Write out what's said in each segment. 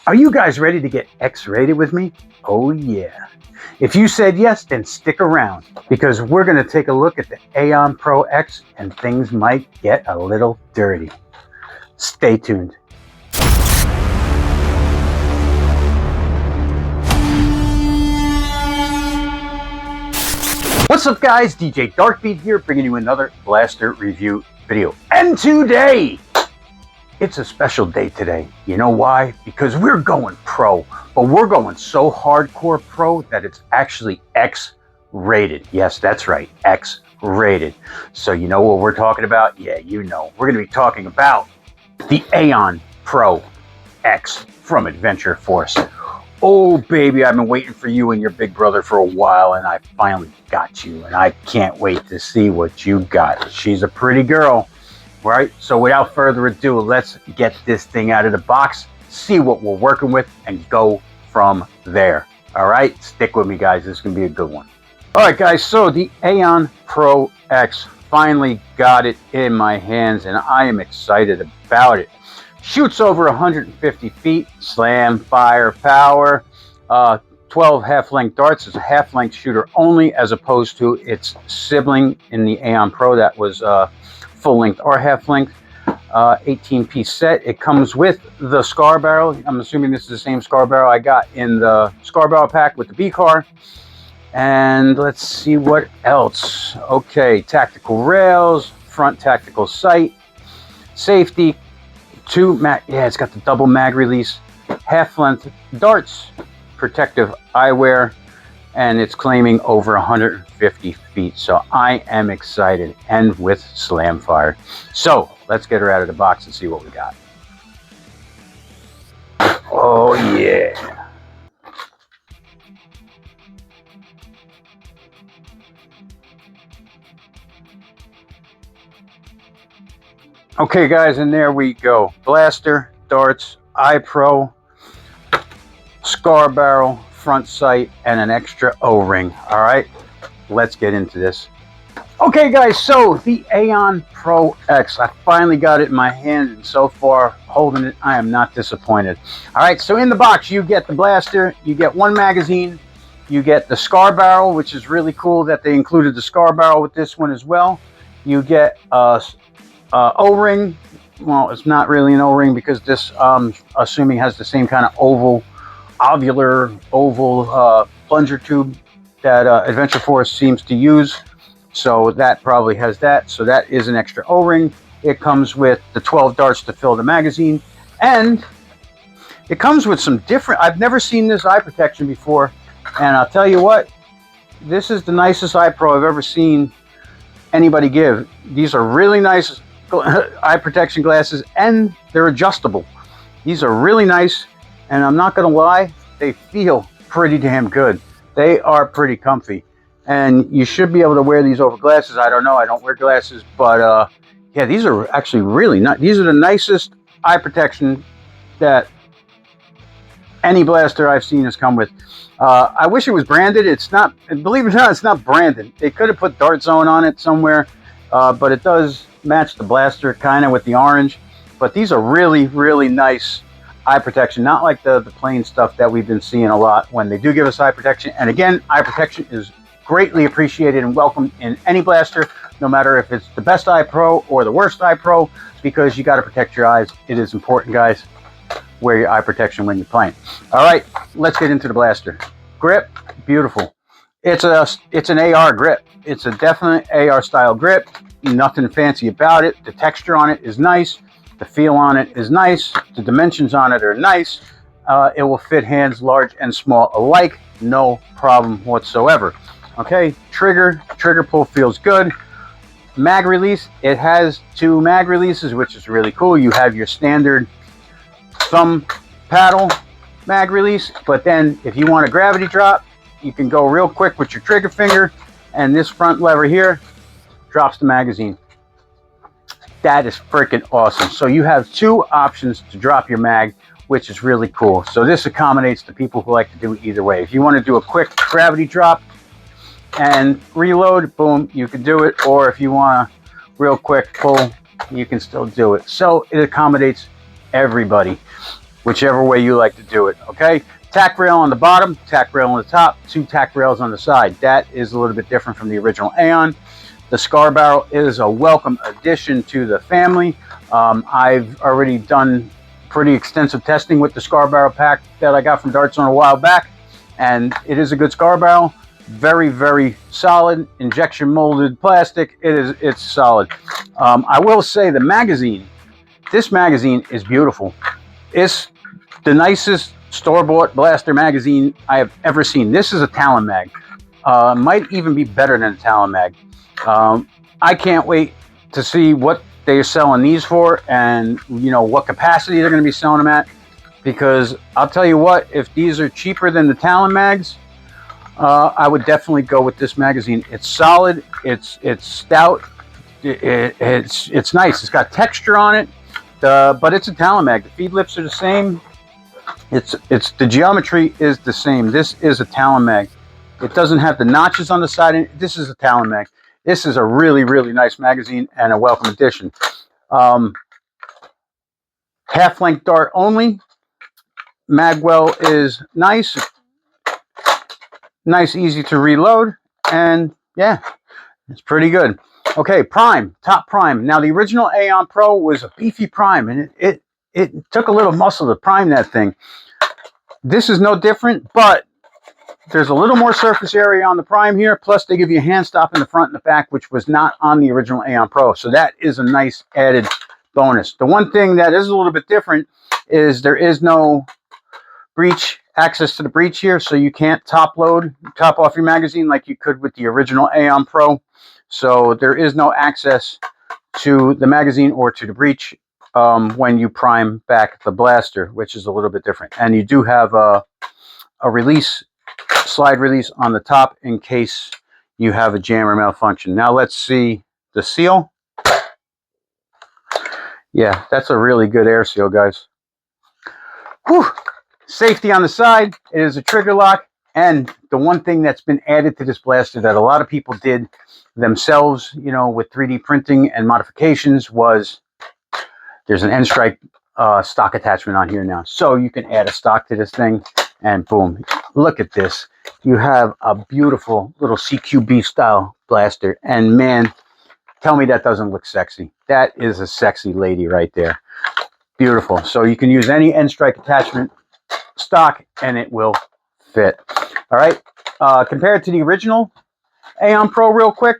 Are you guys ready to get X-rated with me? Oh yeah. If you said yes, then stick around because we're going to take a look at the Aeon Pro X and things might get a little dirty. Stay tuned. What's up guys, DJ Darkbeat here, bringing you another blaster review video. And today, it's a special day today. You know why? Because we're going pro, but we're going so hardcore pro that it's actually X-rated. Yes, that's right, X-rated. So you know what we're talking about? Yeah, you know. We're going to be talking about the Aeon Pro X from Adventure Force. Oh baby, I've been waiting for you and your big brother for a while, and I finally got you, and I can't wait to see what you got. She's a pretty girl, right? So without further ado, let's get this thing out of the box, see what we're working with, and go from there. All right, stick with me guys, this is gonna be a good one. All right guys, so the Aeon Pro X, finally got it in my hands, and I am excited about it. Shoots over 150 feet, slam, fire, power, 12 half-length darts. It's a half-length shooter only, as opposed to its sibling in the Aeon Pro that was full-length or half-length. 18-piece set. It comes with the scar barrel. I'm assuming this is the same scar barrel I got in the scar barrel pack with the B-car. And let's see what else. Okay, tactical rails, front tactical sight, safety, it's got the double mag release, half-length darts, protective eyewear, and it's claiming over 150 feet. So I am excited, and with slam fire. So let's get her out of the box and see what we got. Oh yeah. Okay guys, and there we go. Blaster, darts, iPro, scar barrel, front sight, and an extra O-ring. All right, let's get into this. Okay guys, so the Aeon Pro X, I finally got it in my hand, and so far holding it, I am not disappointed. All right, so in the box you get the blaster, you get one magazine, you get the scar barrel, which is really cool that they included the scar barrel with this one as well. You get O-ring. Well, it's not really an O-ring because this, assuming, has the same kind of oval plunger tube that Adventure Force seems to use. So that probably has that. So that is an extra O-ring. It comes with the 12 darts to fill the magazine, and it comes with some different. I've never seen this eye protection before, and I'll tell you what, this is the nicest eye pro I've ever seen anybody give. These are really nice eye protection glasses, and they're adjustable. These are really nice, and I'm not gonna lie, they feel pretty damn good. They are pretty comfy, and you should be able to wear these over glasses. I don't know, I don't wear glasses, but yeah, these are actually really nice. These are the nicest eye protection that any blaster I've seen has come with. I wish it was branded. It's not, believe it or not, it's not branded. They could have put Dart Zone on it somewhere, but it does match the blaster kind of with the orange. But these are really, really nice eye protection, not like the plain stuff that we've been seeing a lot when they do give us eye protection. And again, eye protection is greatly appreciated and welcomed in any blaster, no matter if it's the best eye pro or the worst eye pro, because you got to protect your eyes. It is important, guys. Wear your eye protection when you're playing. All right, let's get into the blaster. Grip, beautiful. It's an AR grip. It's a definite AR style grip. Nothing fancy about it. The texture on it is nice. The feel on it is nice. The dimensions on it are nice. It will fit hands large and small alike. No problem whatsoever. Okay, trigger pull feels good. Mag release, it has 2 mag releases, which is really cool. You have your standard thumb paddle mag release, but then if you want a gravity drop, you can go real quick with your trigger finger, and this front lever here drops the magazine. That is freaking awesome. So you have 2 options to drop your mag, which is really cool. So this accommodates the people who like to do it either way. If you want to do a quick gravity drop and reload, boom, you can do it. Or if you want a real quick pull, you can still do it. So it accommodates everybody. whichever way you like to do it. Okay, tack rail on the bottom, tack rail on the top, 2 tack rails on the side. That is a little bit different from the original Aeon. The scar barrel is a welcome addition to the family. I've already done pretty extensive testing with the scar barrel pack that I got from Dart Zone a while back, and it is a good scar barrel. Very, very solid, injection molded plastic. It's solid. I will say the magazine, this magazine is beautiful. It's the nicest store-bought blaster magazine I have ever seen. This is a Talon mag. Might even be better than a Talon mag. I can't wait to see what they're selling these for, and you know what capacity they're going to be selling them at, because I'll tell you what, if these are cheaper than the Talon mags, I would definitely go with this magazine. It's solid, it's stout, it's nice, it's got texture on it, but it's a Talon mag. The feed lips are the same, it's the geometry is the same. This is a Talon mag. It doesn't have the notches on the side. This is a Talon mag. This is a really, really nice magazine and a welcome addition. Half-length dart only. Magwell is nice, easy to reload, and yeah, it's pretty good. Okay, prime, top prime. Now the original Aeon Pro was a beefy prime, and it took a little muscle to prime that thing. This is no different, but there's a little more surface area on the prime here, plus they give you a hand stop in the front and the back, which was not on the original Aeon Pro. So that is a nice added bonus. The one thing that is a little bit different is there is no breech, access to the breech here, so you can't top off your magazine like you could with the original Aeon Pro. So there is no access to the magazine or to the breech when you prime back the blaster, which is a little bit different. And you do have a release, slide release on the top in case you have a jammer malfunction. Now let's see the seal. Yeah, that's a really good air seal, guys. Whew. Safety on the side. It is a trigger lock. And the one thing that's been added to this blaster that a lot of people did themselves, you know, with 3D printing and modifications, was there's an end strike stock attachment on here now. So you can add a stock to this thing, and boom, look at this. You have a beautiful little CQB style blaster, and man, tell me that doesn't look sexy. That is a sexy lady right there. Beautiful. So you can use any end strike attachment stock and it will fit. All right. Compared to the original Aeon Pro real quick,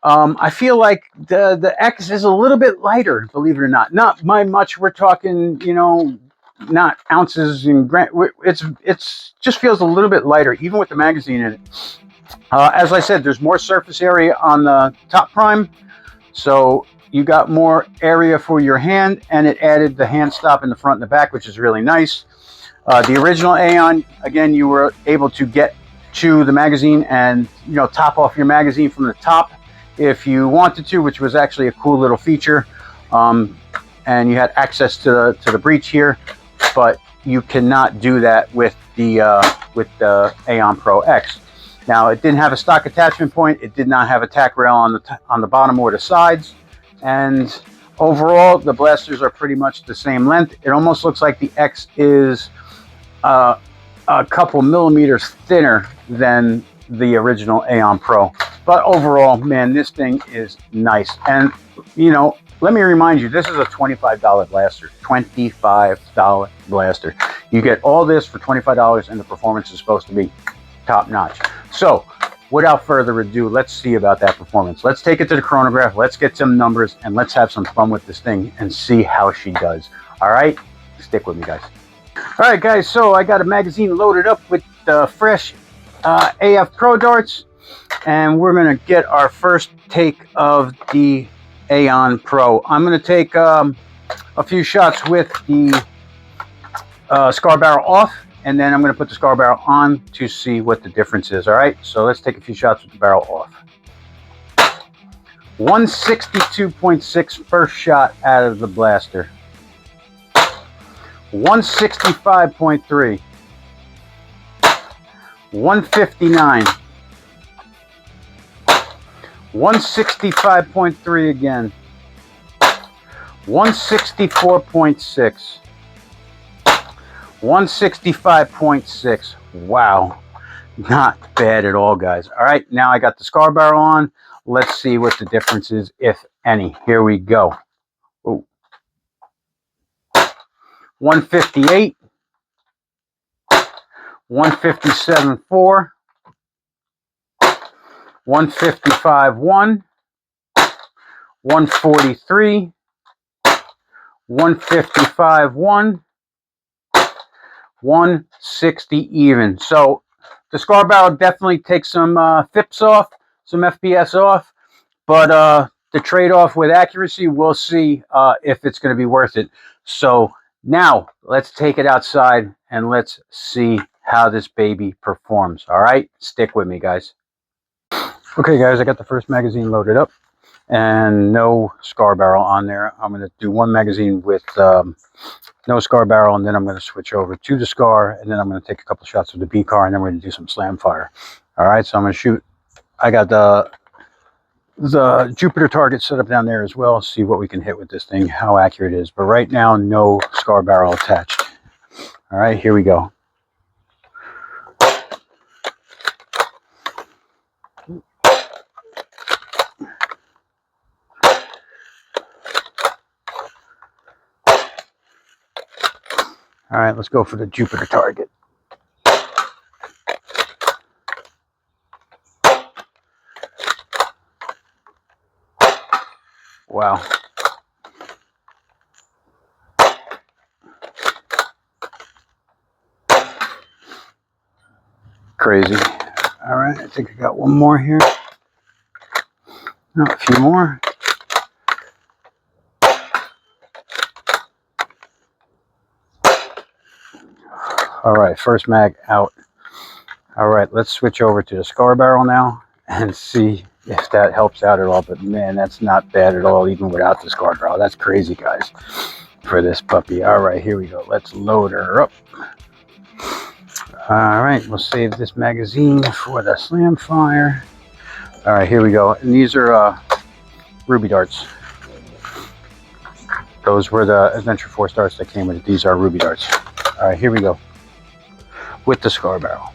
I feel like the X is a little bit lighter, believe it or not. Not by much. We're talking, you know, not ounces and it's just feels a little bit lighter, even with the magazine in it. As I said, there's more surface area on the top prime, so you got more area for your hand, and it added the hand stop in the front and the back, which is really nice. The original Aeon, again, you were able to get to the magazine and, you know, top off your magazine from the top if you wanted to, which was actually a cool little feature. And you had access to the breech here, but you cannot do that with the Aeon Pro X. Now, it didn't have a stock attachment point. It did not have a tack rail on the bottom or the sides, and overall the blasters are pretty much the same length. It almost looks like the X is a couple millimeters thinner than the original Aeon Pro. But overall, man, this thing is nice. And you know, let me remind you, this is a $25 blaster. $25 blaster. You get all this for $25, and the performance is supposed to be top notch. So without further ado, let's see about that performance. Let's take it to the chronograph. Let's get some numbers, and let's have some fun with this thing and see how she does. All right, stick with me, guys. All right, guys, so I got a magazine loaded up with the fresh AF Pro darts, and we're going to get our first take of the Aeon Pro. I'm going to take a few shots with the scar barrel off, and then I'm going to put the scar barrel on to see what the difference is. All right, so let's take a few shots with the barrel off. 162.6 first shot out of the blaster. 165.3. 159. 165.3 again. 164.6. 165.6. Wow. Not bad at all, guys. All right, now I got the scar barrel on. Let's see what the difference is, if any. Here we go. Ooh. 158, 157.4, 155.1, 143, 155.1, 160 even. So the scar barrel definitely takes some FIPS off, some FPS off, but the trade-off with accuracy, we'll see if it's going to be worth it. So now let's take it outside and let's see how this baby performs. All right, stick with me, guys. Okay, guys, I got the first magazine loaded up and no scar barrel on there. I'm going to do one magazine with no scar barrel, and then I'm going to switch over to the scar, and then I'm going to take a couple shots of the B car, and then we're going to do some slam fire. All right, so I'm going to shoot. I got the Jupiter target set up down there as well. See what we can hit with this thing, how accurate it is. But right now, no scar barrel attached. All right, here we go. All right, let's go for the Jupiter target. Wow. Crazy. All right, I think I got one more here. No, a few more. All right, first mag out. All right, let's switch over to the scar barrel now and see if that helps out at all. But man, that's not bad at all, even without the scar barrel. That's crazy, guys, for this puppy. All right, here we go. Let's load her up. All right, we'll save this magazine for the slam fire. All right, here we go. And these are ruby darts. Those were the Adventure Force darts that came with it. These are ruby darts. All right, here we go with the scar barrel.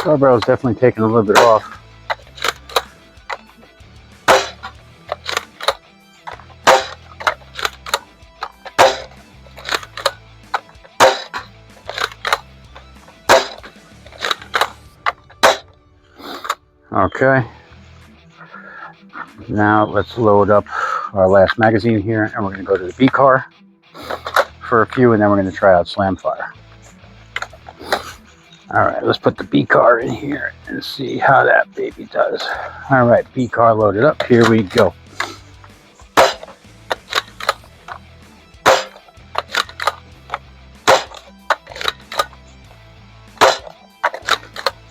Scar barrel is definitely taking a little bit off. Okay. Now let's load up our last magazine here, and we're going to go to the B car for a few, and then we're going to try out slam fire. All right, let's put the B car in here and see how that baby does. All right, B car loaded up. Here we go.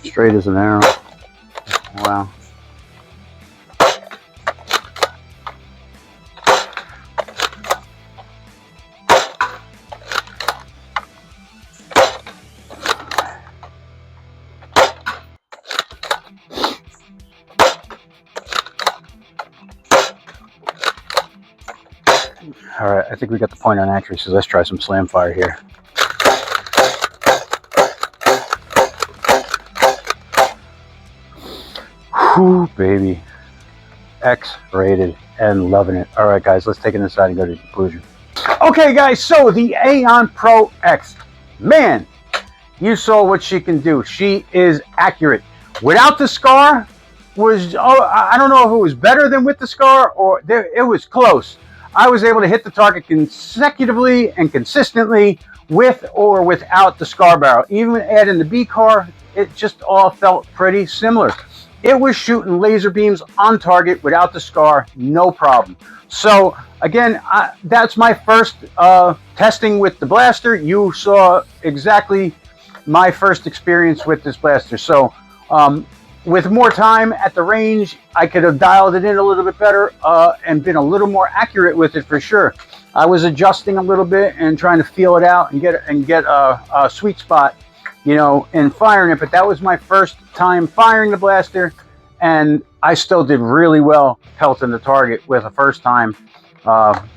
Straight as an arrow. Wow. All right, I think we got the point on accuracy, so let's try some slam fire here. Whew, baby. X-rated and loving it. All right, guys, let's take it inside and go to the conclusion. Okay, guys, so the Aeon Pro X. Man, you saw what she can do. She is accurate. Without the scar, I don't know if it was better than with the scar, or it was close. I was able to hit the target consecutively and consistently with or without the scar barrel. Even adding the B car, it just all felt pretty similar. it was shooting laser beams on target without the scar, no problem. So again, that's my first testing with the blaster. You saw exactly my first experience with this blaster. So with more time at the range, I could have dialed it in a little bit better and been a little more accurate with it for sure. I was adjusting a little bit and trying to feel it out and get a sweet spot, you know, in firing it. But that was my first time firing the blaster, and I still did really well pelting the target with a first time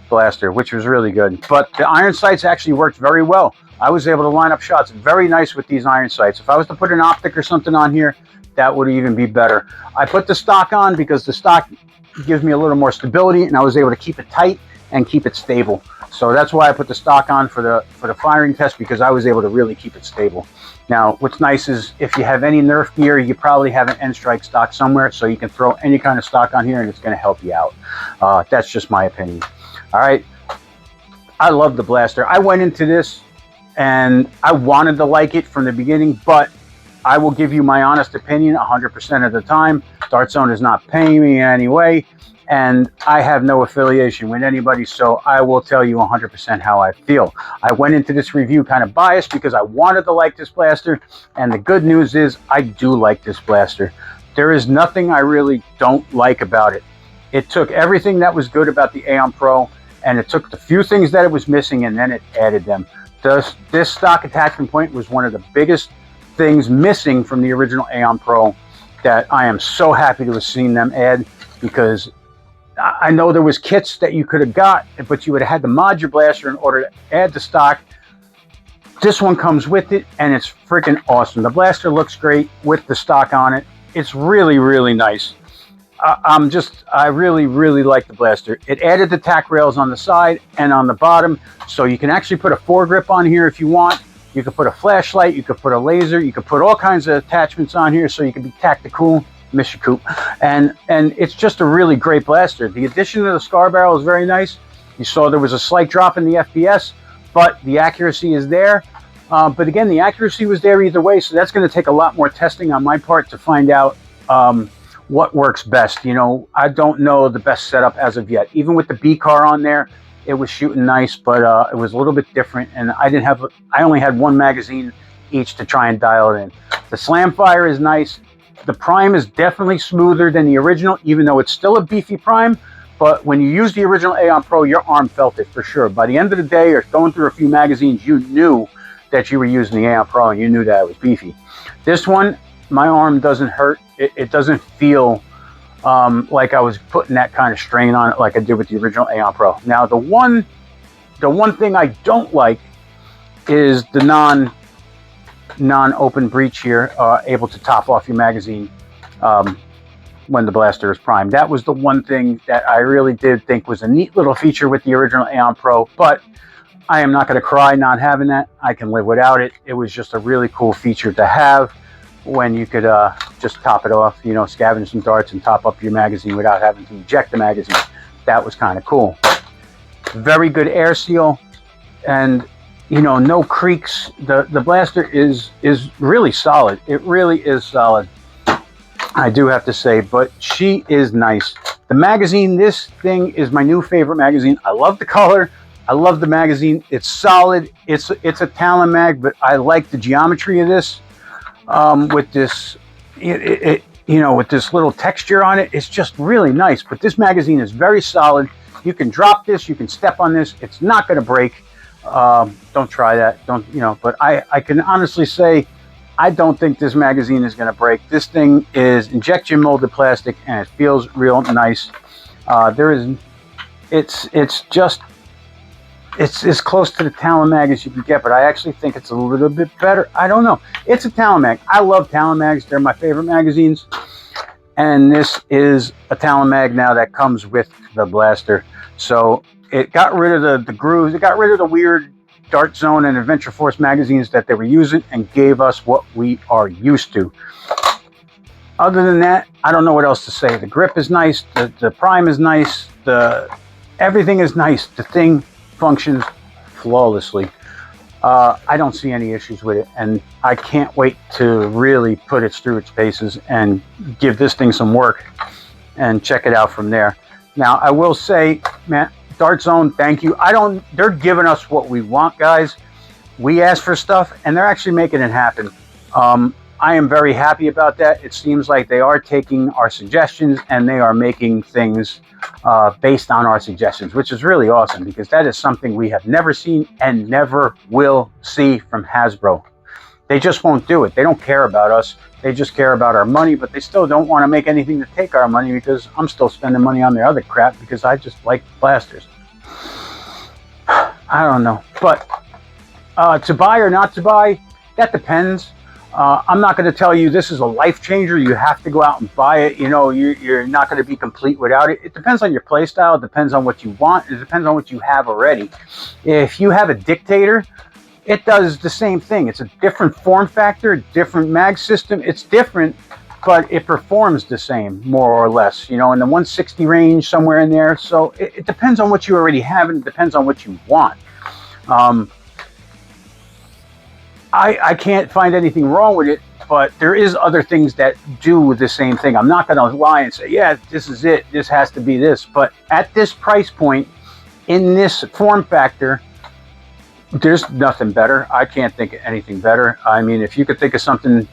blaster, which was really good. But the iron sights actually worked very well. I was able to line up shots very nice with these iron sights. If I was to put an optic or something on here, that would even be better. I put the stock on because the stock gives me a little more stability, and I was able to keep it tight and keep it stable. So that's why I put the stock on for the firing test, because I was able to really keep it stable. Now, what's nice is if you have any Nerf gear, you probably have an N-Strike stock somewhere, so you can throw any kind of stock on here and it's going to help you out. That's just my opinion. All right. I love the blaster. I went into this and I wanted to like it from the beginning, but I will give you my honest opinion 100% of the time. Dart Zone is not paying me in any way, and I have no affiliation with anybody, so I will tell you 100% how I feel. I went into this review kind of biased because I wanted to like this blaster, and the good news is I do like this blaster. There is nothing I really don't like about it. It took everything that was good about the Aeon Pro, and it took the few things that it was missing, and then it added them. This stock attachment point was one of the biggest things missing from the original Aeon Pro that I am so happy to have seen them add, because I know there was kits that you could have got, but you would have had to mod your blaster in order to add the stock. This one comes with it, and it's freaking awesome. The blaster looks great with the stock on it. It's really, really nice. I really, really like the blaster. It added the tack rails on the side and on the bottom, so you can actually put a foregrip on here if you want. You could put a flashlight, you could put a laser, you could put all kinds of attachments on here so you can be tactical. Miss you, Coop. And it's just a really great blaster. The addition of the scar barrel is very nice. You saw there was a slight drop in the FPS, but the accuracy is there. But again, the accuracy was there either way, so that's going to take a lot more testing on my part to find out what works best. You know, I don't know the best setup as of yet. Even with the B car on there, it was shooting nice, but it was a little bit different, and I only had one magazine each to try and dial it in. The slam fire is nice. The prime is definitely smoother than the original, even though it's still a beefy prime. But when you use the original Aeon Pro, your arm felt it for sure. By the end of the day, or going through a few magazines, you knew that you were using the Aeon Pro, and you knew that it was beefy. This one, my arm doesn't hurt. It doesn't feel like I was putting that kind of strain on it like I did with the original Aeon Pro. Now, the one thing I don't like is the non-open breech here, able to top off your magazine when the blaster is primed. That was the one thing that I really did think was a neat little feature with the original Aeon Pro, but I am not going to cry not having that. I can live without it. It was just a really cool feature to have when you could just top it off, you know, scavenge some darts and top up your magazine without having to eject the magazine. That was kind of cool. Very good air seal, and you know, no creaks. The blaster is really solid. It really is solid, I do have to say, but she is nice. The magazine, this thing is my new favorite magazine. I love the color. I love the magazine. It's solid. It's a Talon mag, but I like the geometry of this. With this, you know, with this little texture on it, it's just really nice. But this magazine is very solid. You can drop this. You can step on this. It's not going to break. Don't try that. Don't, you know, but I can honestly say I don't think this magazine is going to break. This thing is injection molded plastic, and it feels real nice. It's as close to the Talon mag as you can get, but I actually think it's a little bit better. I don't know. It's a Talon mag. I love Talon mags. They're my favorite magazines. And this is a Talon mag now that comes with the blaster. So it got rid of the grooves. It got rid of the weird Dart Zone and Adventure Force magazines that they were using and gave us what we are used to. Other than that, I don't know what else to say. The grip is nice. The prime is nice. Everything is nice. The thing functions flawlessly. I don't see any issues with it, and I can't wait to really put it through its paces and give this thing some work and check it out from there. Now, I will say, man, Dart Zone, thank you. They're giving us what we want, guys. We asked for stuff, and they're actually making it happen. I am very happy about that. It seems like they are taking our suggestions and they are making things based on our suggestions, which is really awesome, because that is something we have never seen and never will see from Hasbro. They just won't do it. They don't care about us. They just care about our money, but they still don't want to make anything to take our money, because I'm still spending money on their other crap because I just like blasters. I don't know. But to buy or not to buy, that depends. I'm not going to tell you this is a life changer. You have to go out and buy it. You know, you're not going to be complete without it. It depends on your play style. It depends on what you want. It depends on what you have already. If you have a Dictator, it does the same thing. It's a different form factor, different mag system. It's different, but it performs the same, more or less, you know, in the 160 range, somewhere in there. So it depends on what you already have, and it depends on what you want. I can't find anything wrong with it, but there is other things that do the same thing. I'm not going to lie and say, yeah, this is it. This has to be this. But at this price point, in this form factor, there's nothing better. I can't think of anything better. I mean, if you could think of something,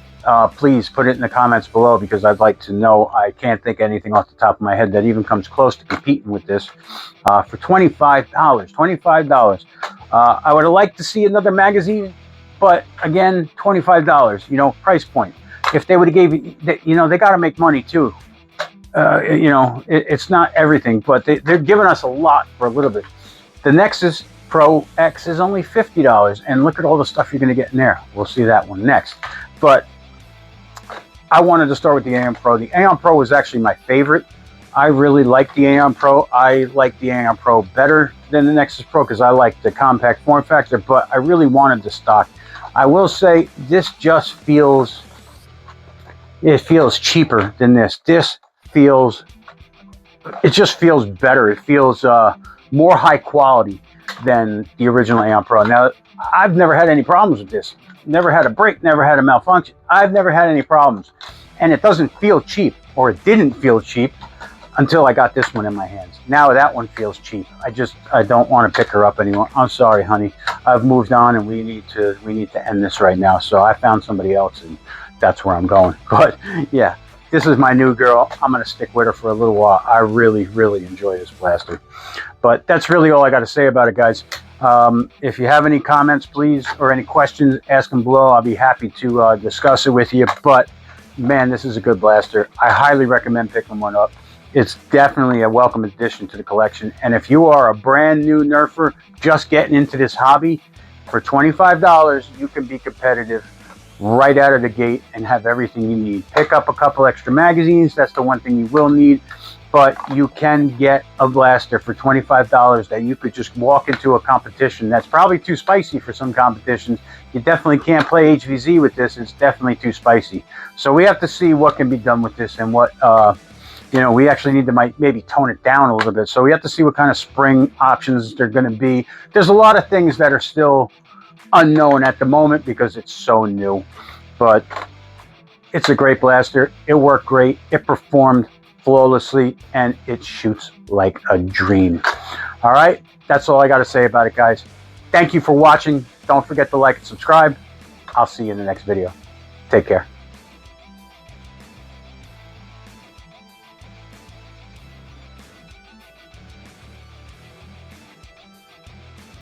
please put it in the comments below, because I'd like to know. I can't think of anything off the top of my head that even comes close to competing with this for $25. $25. I would have liked to see another magazine, but again, $25, you know, price point. If they would have gave you, you know, they got to make money too. You know, it's not everything, but they're giving us a lot for a little bit. The Nexus Pro X is only $50, and look at all the stuff you're going to get in there. We'll see that one next. But I wanted to start with the Aeon Pro. The Aeon Pro was actually my favorite. I really like the Aeon Pro. I like the Aeon Pro better than the Nexus Pro because I like the compact form factor, but I really wanted the stock. I will say this just feels, it feels cheaper than this. This feels, it just feels better. It feels more high quality than the original Aeon Pro. Now, I've never had any problems with this. Never had a break, never had a malfunction. I've never had any problems. And it doesn't feel cheap, or it didn't feel cheap until I got this one in my hands. Now that one feels cheap. I don't want to pick her up anymore. I'm sorry, honey. I've moved on, and we need to end this right now. So I found somebody else, and that's where I'm going. But yeah, this is my new girl. I'm going to stick with her for a little while. I really, really enjoy this blaster. But that's really all I got to say about it, guys. If you have any comments, please, or any questions, ask them below. I'll be happy to discuss it with you. But man, this is a good blaster. I highly recommend picking one up. It's definitely a welcome addition to the collection. And if you are a brand new nerfer just getting into this hobby, for $25, you can be competitive right out of the gate and have everything you need. Pick up a couple extra magazines. That's the one thing you will need. But you can get a blaster for $25 that you could just walk into a competition. That's probably too spicy for some competitions. You definitely can't play HVZ with this. It's definitely too spicy. So we have to see what can be done with this, and what, you know, we actually need to maybe tone it down a little bit. So we have to see what kind of spring options they're going to be. There's a lot of things that are still unknown at the moment because it's so new. But it's a great blaster. It worked great. It performed flawlessly, and it shoots like a dream. All right, that's all I got to say about it, guys. Thank you for watching. Don't forget to like and subscribe. I'll see you in the next video. Take care.